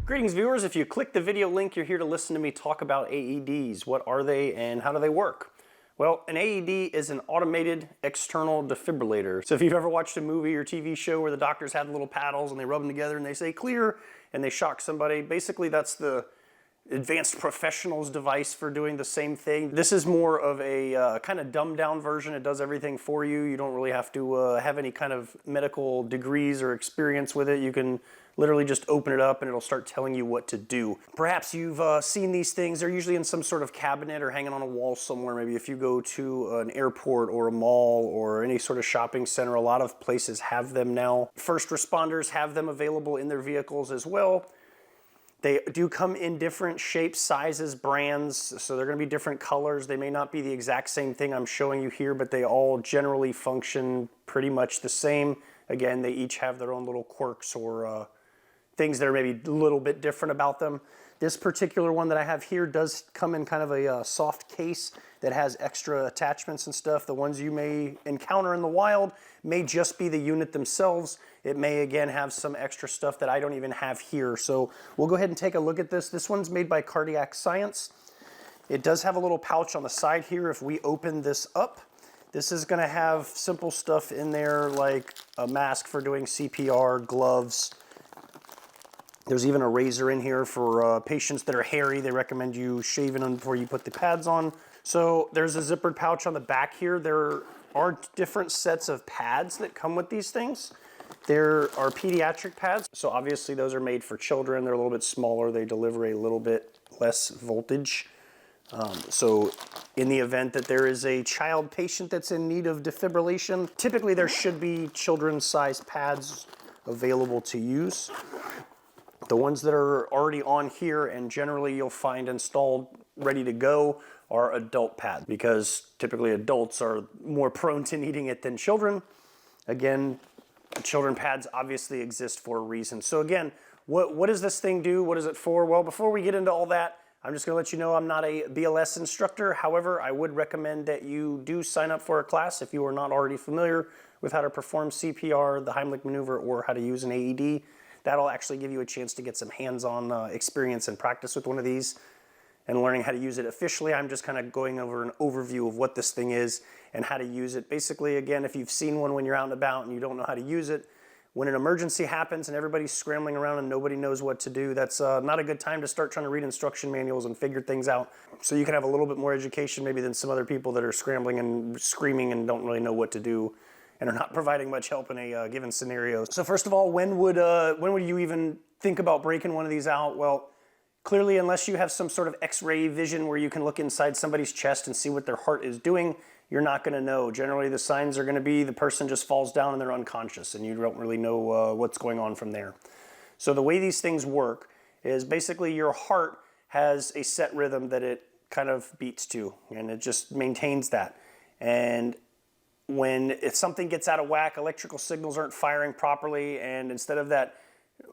Greetings viewers, if you click the video link, you're here to listen to me talk about AEDs. What are they and how do they work? Well, an AED is an automated external defibrillator. So if you've ever watched a movie or TV show where the doctors have the little paddles and they rub them together and they say clear and they shock somebody, basically that's the advanced professional's device for doing the same thing. This is more of a kind of dumbed down version. It does everything for you. You don't really have to have any kind of medical degrees or experience with it. You can literally just open it up and it'll start telling you what to do. Perhaps you've seen these things. They're usually in some sort of cabinet or hanging on a wall somewhere. Maybe if you go to an airport or a mall or any sort of shopping center, a lot of places have them now. First responders have them available in their vehicles as well. They do come in different shapes, sizes, brands, so they're going to be different colors. They may not be the exact same thing I'm showing you here, but they all generally function pretty much the same. Again, they each have their own little quirks or things that are maybe a little bit different about them. This particular one that I have here does come in kind of a soft case that has extra attachments and stuff. The ones you may encounter in the wild may just be the unit themselves. It may again have some extra stuff that I don't even have here. So we'll go ahead and take a look at this. This one's made by Cardiac Science. It does have a little pouch on the side here. If we open this up, this is gonna have simple stuff in there like a mask for doing CPR, gloves. There's even a razor in here for patients that are hairy. They recommend you shaving them before you put the pads on. So there's a zippered pouch on the back here. There are different sets of pads that come with these things. There are pediatric pads. So obviously those are made for children. They're a little bit smaller. They deliver a little bit less voltage. So in the event that there is a child patient that's in need of defibrillation, typically there should be children's size pads available to use. The ones that are already on here and generally you'll find installed ready to go are adult pads because typically adults are more prone to needing it than children. Again, children pads obviously exist for a reason. So again, what does this thing do? What is it for? Well, before we get into all that, I'm just gonna let you know I'm not a BLS instructor. However, I would recommend that you do sign up for a class if you are not already familiar with how to perform CPR, the Heimlich maneuver, or how to use an AED. That'll actually give you a chance to get some hands-on experience and practice with one of these and learning how to use it officially. I'm just kind of going over an overview of what this thing is and how to use it. Basically, again, if you've seen one when you're out and about and you don't know how to use it, when an emergency happens and everybody's scrambling around and nobody knows what to do, that's not a good time to start trying to read instruction manuals and figure things out. So you can have a little bit more education maybe than some other people that are scrambling and screaming and don't really know what to do and are not providing much help in a given scenario. So first of all, when would you even think about breaking one of these out? Well, clearly, unless you have some sort of X-ray vision where you can look inside somebody's chest and see what their heart is doing, you're not gonna know. Generally, the signs are gonna be the person just falls down and they're unconscious and you don't really know what's going on from there. So the way these things work is basically your heart has a set rhythm that it kind of beats to and it just maintains that. And if something gets out of whack, electrical signals aren't firing properly, and instead of that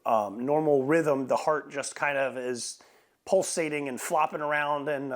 normal rhythm, the heart just kind of is pulsating and flopping around, and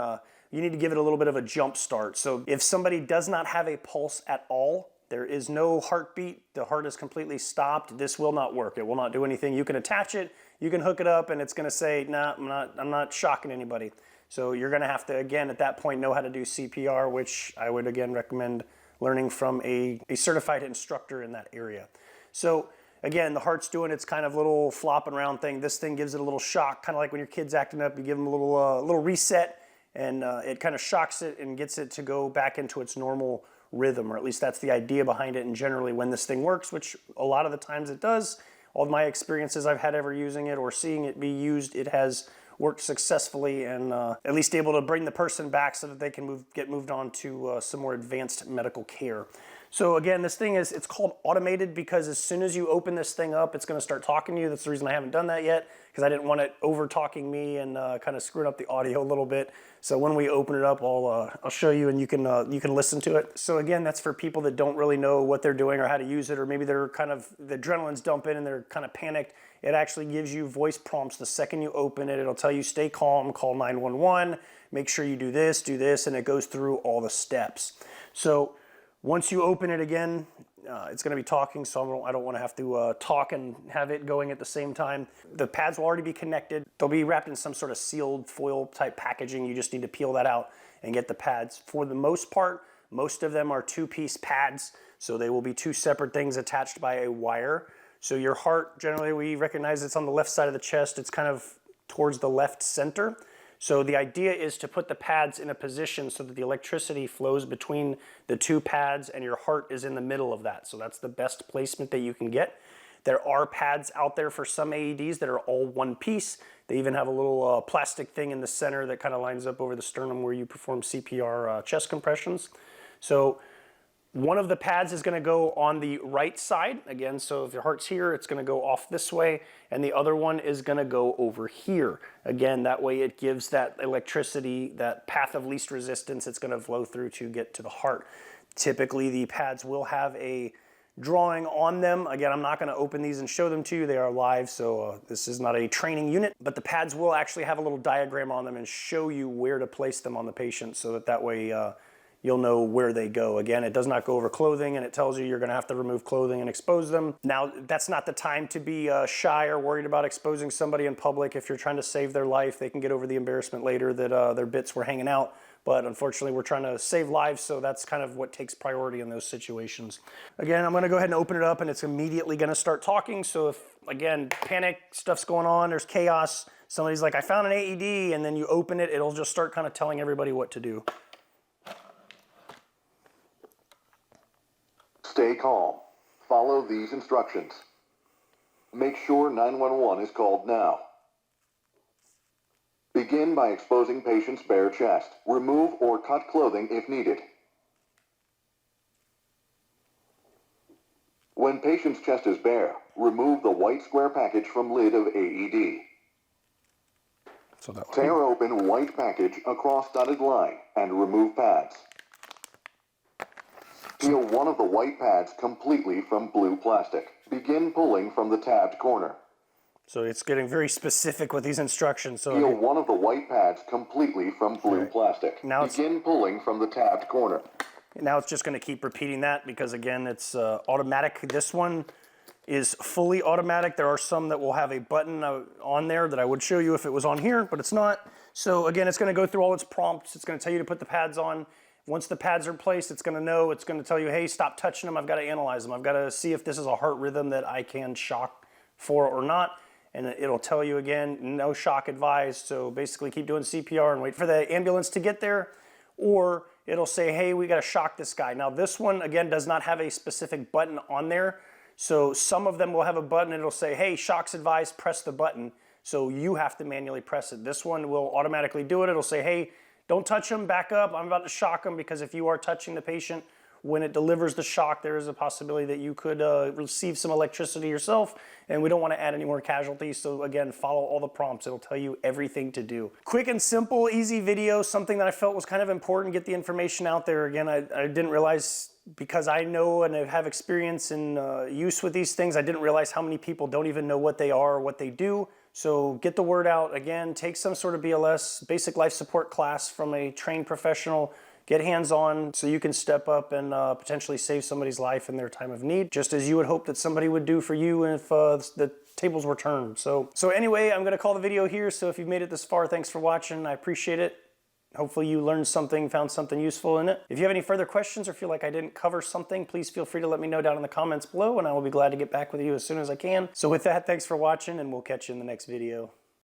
you need to give it a little bit of a jump start. So if somebody does not have a pulse at all, there is no heartbeat, the heart is completely stopped, this will not work. It will not do anything. You can attach it, you can hook it up, and it's gonna say, nah, I'm not shocking anybody. So you're gonna have to, again, at that point, know how to do CPR, which I would, again, recommend learning from a certified instructor in that area. So again, the heart's doing its kind of little flopping around thing. This thing gives it a little shock, kind of like when your kid's acting up, you give them a little reset, and it kind of shocks it and gets it to go back into its normal rhythm, or at least that's the idea behind it. And generally when this thing works, which a lot of the times it does, all of my experiences I've had ever using it or seeing it be used, it has worked successfully and at least able to bring the person back so that they can get moved on to some more advanced medical care. So again, this thing it's called automated because as soon as you open this thing up, it's gonna start talking to you. That's the reason I haven't done that yet, because I didn't want it over talking me and kind of screwing up the audio a little bit. So when we open it up, I'll show you and you can listen to it. So again, that's for people that don't really know what they're doing or how to use it, or maybe they're the adrenaline's dumping and they're kind of panicked. It actually gives you voice prompts the second you open it. It'll tell you stay calm, call 911, make sure you do this, and it goes through all the steps. So once you open it again, It's going to be talking, so I don't want to have to talk and have it going at the same time. The pads will already be connected. They'll be wrapped in some sort of sealed foil type packaging. You just need to peel that out and get the pads. For the most part, most of them are 2-piece pads, so they will be 2 separate things attached by a wire. So your heart, generally we recognize it's on the left side of the chest. It's kind of towards the left center. So the idea is to put the pads in a position so that the electricity flows between the 2 pads and your heart is in the middle of that. So that's the best placement that you can get. There are pads out there for some AEDs that are all 1 piece. They even have a little plastic thing in the center that kind of lines up over the sternum where you perform CPR chest compressions. So one of the pads is going to go on the right side, again, so if your heart's here, it's going to go off this way, and the other one is going to go over here. Again, that way it gives that electricity, that path of least resistance it's going to flow through to get to the heart. Typically, the pads will have a drawing on them. Again, I'm not going to open these and show them to you. They are live, so this is not a training unit, but the pads will actually have a little diagram on them and show you where to place them on the patient so that way you'll know where they go. Again, it does not go over clothing, and it tells you you're going to have to remove clothing and expose them. Now, that's not the time to be shy or worried about exposing somebody in public. If you're trying to save their life, they can get over the embarrassment later that their bits were hanging out. But unfortunately, we're trying to save lives, so that's kind of what takes priority in those situations. Again, I'm going to go ahead and open it up, and it's immediately going to start talking. So if, again, panic, stuff's going on, there's chaos, somebody's like, I found an AED, and then you open it, it'll just start kind of telling everybody what to do. Stay calm. Follow these instructions. Make sure 911 is called now. Begin by exposing patient's bare chest. Remove or cut clothing if needed. When patient's chest is bare, remove the white square package from lid of AED. Tear open white package across dotted line and remove pads. Peel one of the white pads completely from blue plastic. Begin pulling from the tabbed corner. So it's getting very specific with these instructions. So peel one of the white pads completely from blue plastic. Now begin pulling from the tabbed corner. Now it's just going to keep repeating that because, again, it's automatic. This one is fully automatic. There are some that will have a button on there that I would show you if it was on here, but it's not. So again, it's going to go through all its prompts. It's going to tell you to put the pads on. Once the pads are placed, it's going to know, it's going to tell you, hey, stop touching them. I've got to analyze them. I've got to see if this is a heart rhythm that I can shock for or not. And it'll tell you again, no shock advised. So basically keep doing CPR and wait for the ambulance to get there. Or it'll say, hey, we got to shock this guy. Now this one, again, does not have a specific button on there. So some of them will have a button. It'll say, hey, shock's advised, press the button. So you have to manually press it. This one will automatically do it. It'll say, hey, don't touch them, back up. I'm about to shock them, because if you are touching the patient when it delivers the shock, there is a possibility that you could receive some electricity yourself, and we don't want to add any more casualties. So again, follow all the prompts. It'll tell you everything to do. Quick and simple, easy video, something that I felt was kind of important, get the information out there. Again, I didn't realize, because I know and I have experience in use with these things, I didn't realize how many people don't even know what they are or what they do. So get the word out. Again, take some sort of BLS, basic life support class from a trained professional. Get hands-on so you can step up and potentially save somebody's life in their time of need, just as you would hope that somebody would do for you if the tables were turned. So anyway, I'm going to call the video here. So if you've made it this far, thanks for watching. I appreciate it. Hopefully you learned something, found something useful in it. If you have any further questions or feel like I didn't cover something, please feel free to let me know down in the comments below, and I will be glad to get back with you as soon as I can. So with that, thanks for watching, and we'll catch you in the next video.